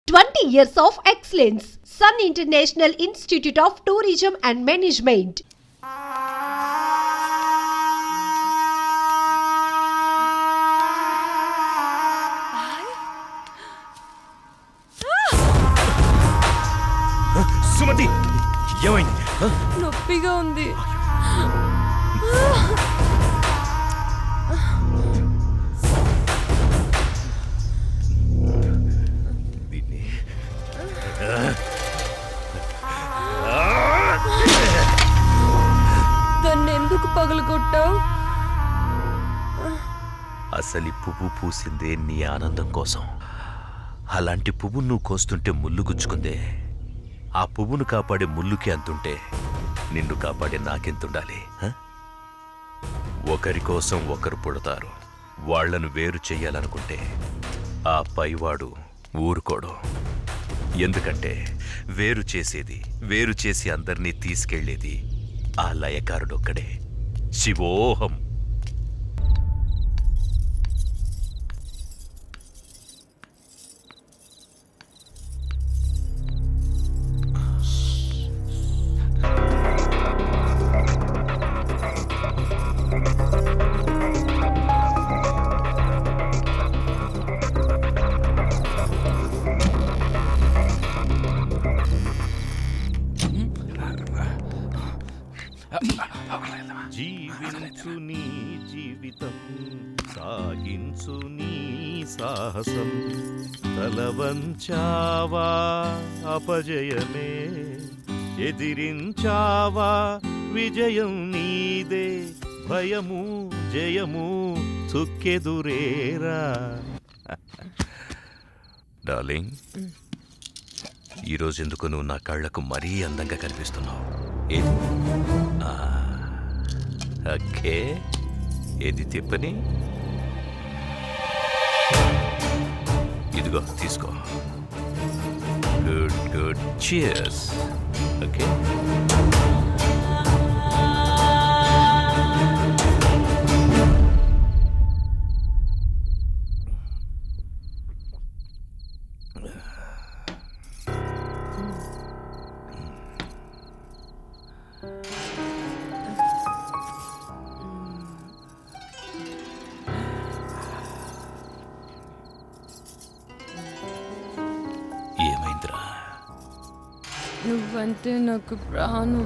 20 years of excellence. Sun International Institute of Tourism and Management. Sumathi ఏమైంది? నొప్పిగా ఉంది. దాన్ని ఎందుకు పగలగొట్టావు? అసలు పువ్వు పూసిందే నీ ఆనందం కోసం. అలాంటి పువ్వు నువ్వు కోస్తుంటే ముళ్ళు గుచ్చుకుందే. ఆ పువ్వును కాపాడే ముళ్ళుకి అంతుంటే నిన్ను కాపాడే నాకెంతుండాలి? ఒకరి కోసం ఒకరు పుడతారు. వాళ్లను వేరు చెయ్యాలనుకుంటే ఆ పైవాడు ఊరుకోడు. ఎందుకంటే వేరు చేసి అందరినీ తీసుకెళ్లేది ఆ లయకారుడొక్కడే. శివోహం. జీవించు నీ జీవితం, సాగించు నీ సాహసం. తలవంచావా అపజయమే, ఎదిరించావా విజయం నీదే. భయము జయము చుక్కెదురేరా. డార్లింగ్, ఈరోజు ఎందుకు నువ్వు నా కళ్ళకు మరీ అందంగా కనిపిస్తున్నావు? ఓకే, ఏది తిప్పని? ఇదిగో తీసుకో. Good good, cheers. ఓకే, ఏమైందిరా? నువ్వంటే నాకు ప్రాణం.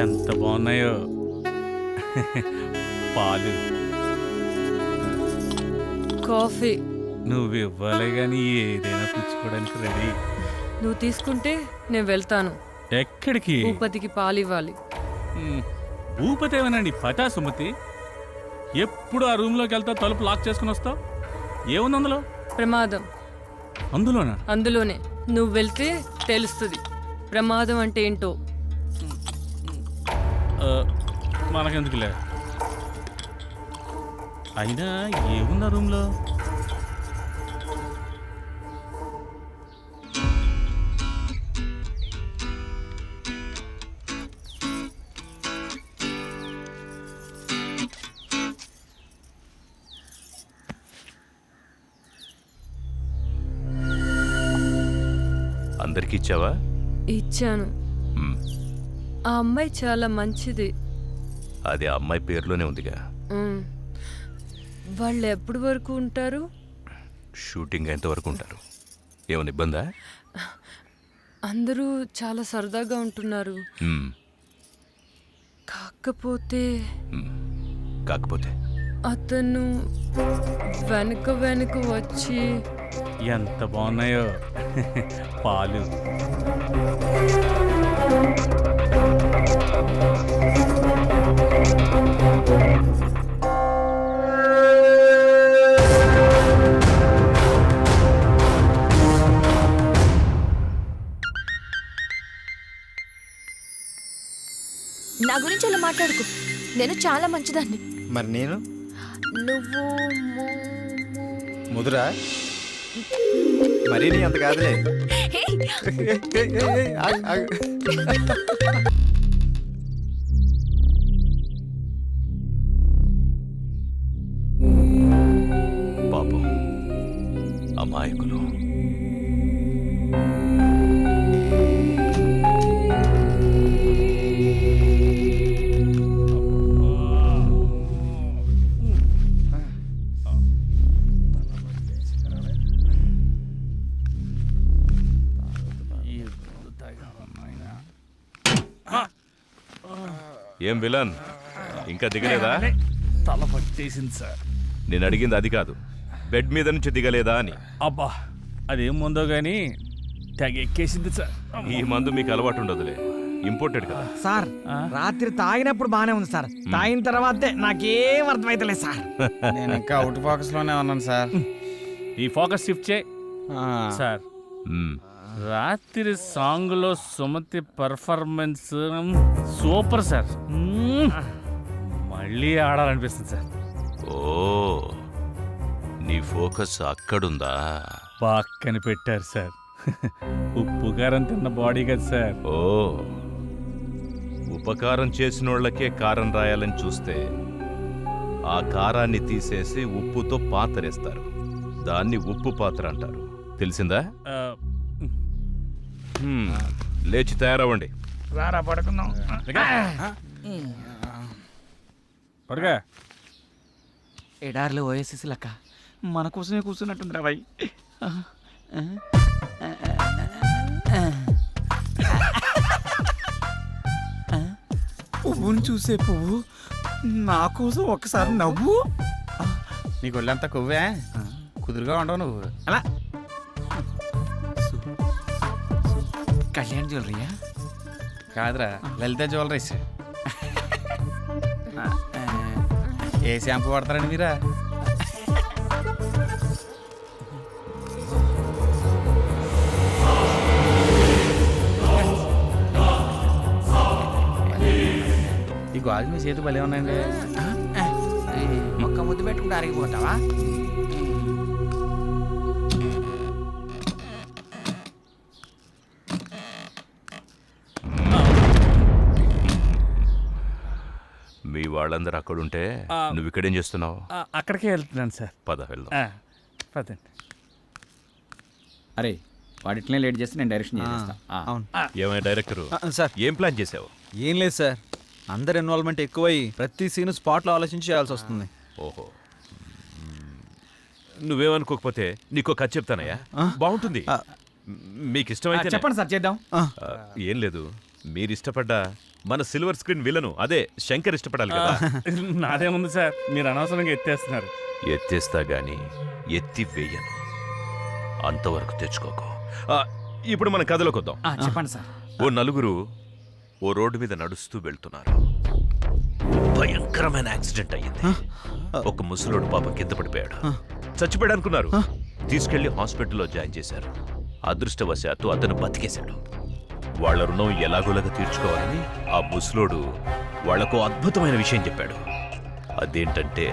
ఎంత బాగున్నాయో పాలు. కాఫీ నువ్వు ఇవ్వాలి కానీ ఏదైనా పుచ్చుకోవడానికి రెడీ. నువ్వు తీసుకుంటే నేను వెళ్తాను. ఎక్కడికి? భూపతికి పాలు ఇవ్వాలి. భూపతి ఏమనండి పటా సుమతి. ఎప్పుడు ఆ రూమ్లోకి వెళ్తా తలుపు లాక్ చేసుకుని వస్తావు. ఏముంది అందులో? ప్రమాదం. అందులోనా? అందులోనే. నువ్వు వెళ్తే తెలుస్తుంది ప్రమాదం అంటే ఏంటో. మనకెందుకులే. అయినా ఏముంది ఆ రూమ్లో? అందరికి ఇచ్చావా? ఇచ్చాను. ఆ అమ్మాయి చాలా మంచిది. అది ఆ అమ్మాయి పేరులోనే ఉందిగా. వాళ్ళు ఎప్పటి వరకు ఉంటారు? షూటింగ్ ఎంతవరకు ఉంటారు? ఏమైనా ఇబ్బందా? అందరూ చాలా సరదాగా ఉంటున్నారు. కాకపోతే కాకపోతే అతను వెనక వెనక వచ్చి ఎంత బాగున్నాయో పాలు. నా గురించి అలా మాట్లాడుకో. నేను చాలా మంచిదాన్ని. మరి నేను నువ్వు ముదురా మరీ నీ అంత కాదులే. హే, ఆగు, ఆగు. పాపం అమాయకులు. ఏం విలన్ ఇంకా దిగలేదా? తల పట్టేసింది సార్. నేను అడిగింది అది కాదు, బెడ్ మీద నుంచి దిగలేదా అని. అబ్బా అదేం ముందో గానీ తెగ ఎక్కేసింది సార్. ఈ మందు మీకు అలవాటు ఉండదులే, ఇంపోర్టెడ్ కదా. సార్ రాత్రి తాగినప్పుడు బానే ఉంది సార్, తాగిన తర్వాతే నాకేం అర్థమైతలేదు సార్. నేను ఇంకా అవుట్ ఫోకస్ లోనే ఉన్నాను సార్. ఈ ఫోకస్ షిఫ్ట్ చేయి సార్. మ్మ్. రాత్రి సాంగ్ లో సుమతి పర్ఫార్మెన్స్ సూపర్ సార్. మళ్ళీ ఆడాలనిపిస్తుంది సార్. ఓ, నీ ఫోకస్ అక్కడుందా? బాగా కనిపెట్టారు సార్. ఉప్పు కారం తిన్న బాడీ కదా సార్. ఓ, ఉపకారం చేసినోళ్లకే కారం రాయాలని చూస్తే ఆ కారాన్ని తీసేసి ఉప్పుతో పాతరేస్తారు. దాన్ని ఉప్పు పాత్ర అంటారు, తెలిసిందా? లేచి తయారవ్వండి. రారా పడుకుందాం. పడుగా ఎడార్లు ఓఎస్ఎస్ లెక్క మన కోసమే కూర్చున్నట్టుంది రా బాయ్. పువ్వుని చూసే పువ్వు నా కోసం ఒక్కసారి నవ్వు. నీకు ఒళ్ళంతా కొవ్వే, కుదురుగా ఉండవు నువ్వు. అలా కళ్యాణ్ జ్యువెలరీయా? కాదురా, లలిత జ్యువెలరీస్. ఏ షాంపూ వాడతారండి మీరా? ఈ గాజు మీ చేతి భలే ఉన్నాయండి. ఒక్క ముద్దు పెట్టుకుంటే అరిగిపోతావా? మీ వాళ్ళందరూ అక్కడుంటే నువ్వు ఇక్కడేం చేస్తున్నావు? అక్కడికే వెళ్తున్నాను సార్. పద వెళ్దాం. పదండి. అరే వాడిట్లనే లేట్ చేస్తే నేను డైరెక్షన్ చేస్తా. అవును ఏమైనా డైరెక్టరు సార్ ఏం ప్లాన్ చేసావు? ఏం లేదు సార్, అందరు ఇన్వాల్వ్మెంట్ ఎక్కువై ప్రతి సీన్ స్పాట్లో ఆలోచించి చేయాల్సి వస్తుంది. ఓహో, నువ్వేమనుకోకపోతే నీకు కథ చెప్తానయ్యా, బాగుంటుంది. మీకు ఇష్టమైతే చెప్పండి సార్, చేద్దాం. ఏం లేదు, మీరు ఇష్టపడ్డ మన సిల్వర్ స్క్రీన్ విలను అదే శంకర్ ఇష్టపడాలి కదా. నాదేముంది సార్, మీరు అనవసరంగా ఎత్తేస్తున్నారు. ఎత్తేస్తా గాని ఎత్తి వేయను, అంతవరకు తెచ్చుకోకు. ఇప్పుడు మన కథలోకి వద్దాం. చెప్పండి సార్. ఓ నలుగురు ఓ రోడ్డు మీద నడుస్తూ వెళ్తున్నారు. భయంకరమైన యాక్సిడెంట్ అయ్యింది. ఒక ముసలోడు పాపం కింద పడిపోయాడు. చచ్చిపోయాడు అనుకున్నారు. తీసుకెళ్లి హాస్పిటల్లో జాయిన్ చేశారు. అదృష్టవశాత్తు అతను బతికేశాడు. వాళ్ల రుణం ఎలాగోలాగా తీర్చుకోవాలని ఆ ముసలోడు వాళ్లకు అద్భుతమైన విషయం చెప్పాడు. అదేంటంటే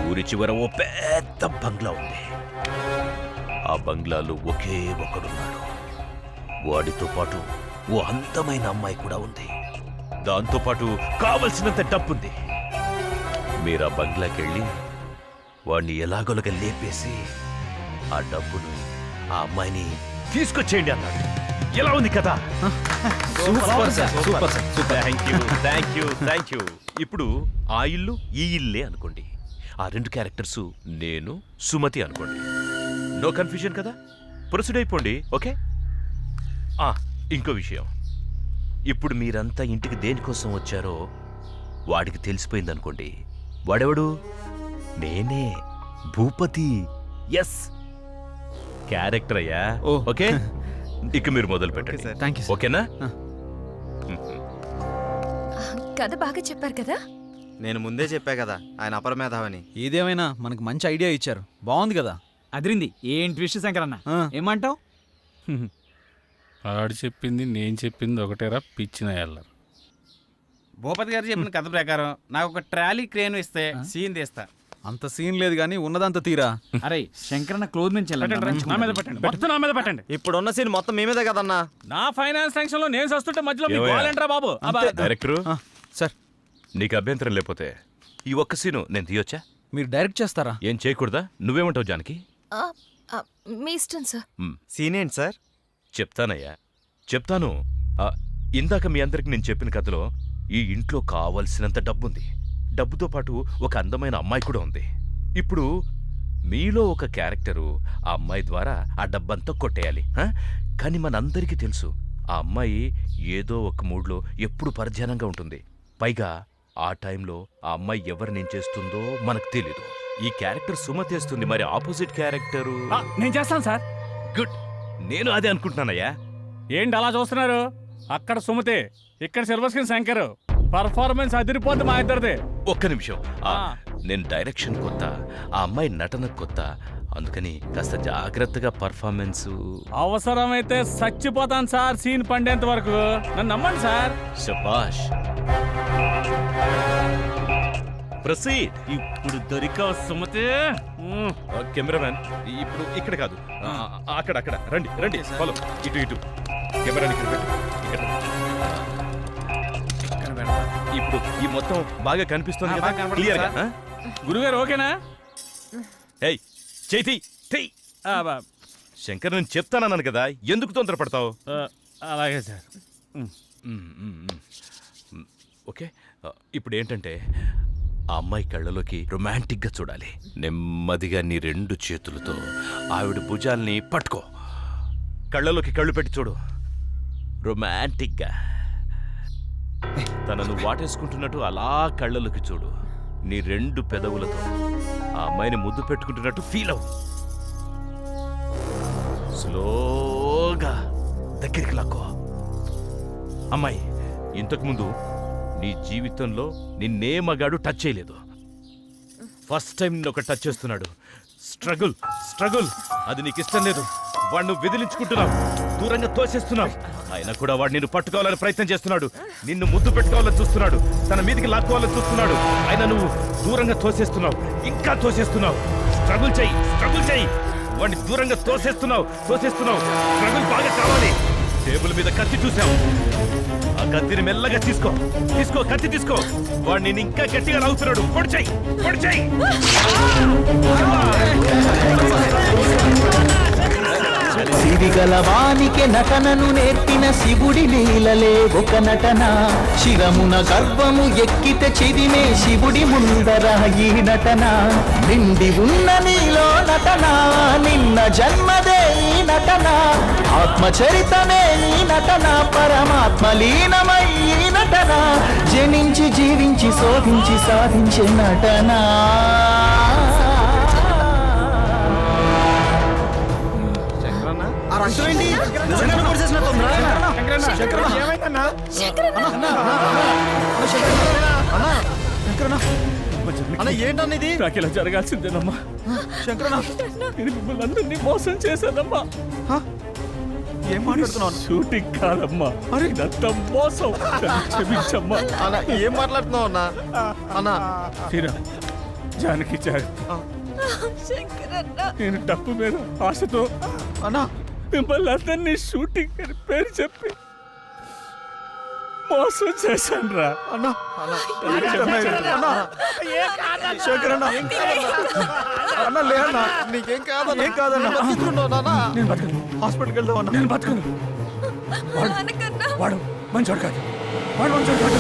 ఊరి చివర ఓ పెద్ద బంగ్లా ఉంది. ఆ బంగ్లాలో ఒకే ఒకడున్నాడు. వాడితో పాటు ఓ అందమైన అమ్మాయి కూడా ఉంది. దాంతో పాటు కావలసినంత డబ్బుంది. మీరు ఆ బంగ్లాకెళ్ళి వాడిని ఎలాగోలాగా లేపేసి ఆ డబ్బును ఆ అమ్మాయిని తీసుకొచ్చేయండి అన్నాడు. ఎలా ఉంది కదా? Super sir, super sir, super. Thank you. ఇప్పుడు ఆ ఇల్లు ఈ ఇల్లే అనుకోండి. ఆ రెండు క్యారెక్టర్స్ నేను, సుమతి అనుకోండి. నో కన్ఫ్యూజన్ కదా? ప్రొసీడ్ అయిపోండి. ఓకే? ఇంకో విషయం, ఇప్పుడు మీరంతా ఇంటికి దేనికోసం వచ్చారో వాడికి తెలిసిపోయిందనుకోండి, వాడెవడు? నేనే, భూపతి. ఎస్, క్యారెక్టర్ అయ్యా. ఓ. ఓకే, ఇక మీరు మొదలు పెట్టండి. Thank you sir. ఓకేనా? కథ బాగా చెప్పారు కదా. నేను ముందే చెప్పా కదా ఆయన అపరమేధావని. ఏదేమైనా మనకు మంచి ఐడియా ఇచ్చారు, బాగుంది కదా. అదిరింది. ఏం ట్విస్ట్ శంకరన్న, ఆ. ఏమంటావు? ఆడు చెప్పింది నేను చెప్పింది ఒకటేరా పిచ్చిన ఎల్లరు. భూపతి గారు చెప్పిన కథ ప్రకారం నాకు ఒక ట్రాలీ క్రేన్ ఇస్తే సీన్ తీస్తా. అంత సీన్ లేదు కానీ ఉన్నదంత తీరా. అరే శంకరన్న క్లోజ్ నుంచి నా మీద పెట్టండి, మొత్తం నా మీద పెట్టండి. ఇప్పుడున్న సీన్ మొత్తం మీ మీదే కదన్నా. నా ఫైనాన్స్ టెన్షన్ లో నేను సస్తుంటే మధ్యలో మీ ఏమయ్యా? గోలేంట్రా బాబు. డైరెక్టరు, సార్ నీకు అభ్యంతరం లేకపోతే ఈ ఒక్క సీను నేను తీయొచ్చా? మీరు డైరెక్ట్ చేస్తారా? ఏం చేయకూడదా? నువ్వేమంటావు జానకి? ఆ, ఆ, మీ ఇష్టం సార్. సీన్ ఏంటి సార్? చెప్తానయ్యా, చెప్తాను. ఇందాక మీ అందరికి నేను చెప్పిన కథలో ఈ ఇంట్లో కావలసినంత డబ్బుంది. డబ్బుతో పాటు ఒక అందమైన అమ్మాయి కూడా ఉంది. ఇప్పుడు మీలో ఒక క్యారెక్టరు ఆ అమ్మాయి ద్వారా ఆ డబ్బంతా కొట్టేయాలి. కానీ మనందరికీ తెలుసు ఆ అమ్మాయి ఏదో ఒక మూడ్లో ఎప్పుడు పరధ్యానంగా ఉంటుంది. పైగా ఆ టైంలో ఆ అమ్మాయి ఎవరినేం చేస్తుందో మనకు తెలీదు. ఈ క్యారెక్టర్ సుమతి చేస్తుంది, మరి ఆపోజిట్ క్యారెక్టరు నేను చేస్తాను సార్. గుడ్, నేను అదే అనుకుంటున్నానయ్యా. ఏంటి అలా చూస్తున్నారు? అక్కడ సుమతి, ఇక్కడ సిల్వర్ స్క్రీన్ శంకర్. పర్ఫార్మెన్స్ అదిరిపోద్ది మా ఇద్దరిది. ఒక్క నిమిషం, నేను డైరెక్షన్ కొత్త, ఆ అమ్మాయి నటన కొత్త, అందుకని కాస్త జాగ్రత్తగా పర్ఫార్మెన్స్. అవసరమైతే చచ్చిపోతాను సార్ సీన్ పండేంత వరకు. నన్ను నమ్మండి సార్. శబాష్, ప్రొసీడ్. ఇప్పుడు దొరికావు సుమతి. కెమెరామ్యాన్, ఇప్పుడు ఇక్కడ కాదు, అక్కడ అక్కడ రండి రండి, ఫాలో. ఇటు ఇటు కెమెరాని ఇక్కడ పెట్టు. ఇక్కడ ఇప్పుడు ఈ మొత్తం బాగా కనిపిస్తుంది కదా, క్లియర్ గా? గురుగారు ఓకేనా? ఏయ్ చేతి తెయ్. శంకర్, నేను చెప్తానన్నాను కదా, ఎందుకు తొందరపడతావు? అలాగే సార్. ఓకే, ఇప్పుడు ఏంటంటే ఆ అమ్మాయి కళ్ళలోకి రొమాంటిక్గా చూడాలి. నెమ్మదిగా నీ 2 చేతులతో ఆవిడ భుజాల్ని పట్టుకో, కళ్ళలోకి కళ్ళు పెట్టి చూడు, రొమాంటిక్గా. తనను వాటేసుకుంటున్నట్టు అలా కళ్ళలోకి చూడు. నీ 2 పెదవులతో ఆ అమ్మాయిని ముద్దు పెట్టుకుంటున్నట్టు ఫీల్ అవ్వు. స్లోగా దగ్గరికి లాక్కో. అమ్మాయి, ఇంతకుముందు నీ జీవితంలో నిన్నే మగాడు టచ్ చేయలేదు. ఫస్ట్ టైం నిన్ను ఒక టచ్ చేస్తున్నాడు. స్ట్రగుల్ స్ట్రగుల్, అది నీకు ఇష్టం లేదు. వాడిని విదిలించుకుంటున్నావు, దూరంగా తోసేస్తున్నావు. అయినా కూడా వాడు నిన్ను పట్టుకోవాలని ప్రయత్నం చేస్తున్నాడు, నిన్ను ముద్దు పెట్టుకోవాలని చూస్తున్నాడు, తన మీదకి లాక్కోవాలని చూస్తున్నాడు. అయినా నువ్వు దూరంగా తోసేస్తున్నావు, ఇంకా తోసేస్తున్నావు. స్ట్రగుల్ చెయ్యి, స్ట్రగుల్ చెయ్యి. వాడిని దూరంగా తోసేస్తున్నావు, తోసేస్తున్నావు. స్ట్రగుల్ బాగా కావాలి. టేబుల్ మీద కత్తి చూసావు, ఆ కత్తిని మెల్లగా తీసుకో, తీసుకో, కత్తి తీసుకో. వాడు నేను ఇంకా గట్టిగా లాగుతున్నాడు. పొడి చెయ్యి, పొడి చెయ్యి. సిరిగలవానికి నటనను నేర్పిన శివుడి లీలలే ఒక నటన. శిరమున గర్వము ఎక్కితే చిదిమే శివుడి ముందర ఈ నటన. నిండి ఉన్న నీలో నటన, నిన్న జన్మదే ఈ నటన. ఆత్మచరితమే ఈ నటన, పరమాత్మ లీనమై ఈ నటన. జనించి జీవించి శోధించి సాధించే నటన. ఏంటన్నా ఇది? నాకు ఇలా జరగాల్సిందేనమ్మా. శంకరన్న, నేను మిమ్మల్ని అందరినీ మోసం చేశానమ్మా. ఏం మాట్లాడుతున్నావు? షూటింగ్ కాదమ్మా, ఇదంతా మోసం. క్షమించమ్మా. అన్న, ఏం మాట్లాడుతున్నావు అన్నా? అన్నా, తీరా జానకి జాగ్రత్త. నేను డబ్బు మీద ఆశతో అన్నా, మిమ్మల్ని అందరినీ షూటింగ్ అని పేరు చెప్పి మోసం చేశాను రా. అన్నా, శంకరన్న, అన్న లేదన్నా, నీకేం కాదన్నా, ఏం కాదన్నా. హాస్పిటల్కి వెళ్దాం అన్నా. నేను బతుకును. వాడు మంచోడు కాదు, వాడు మంచోడు కాదు.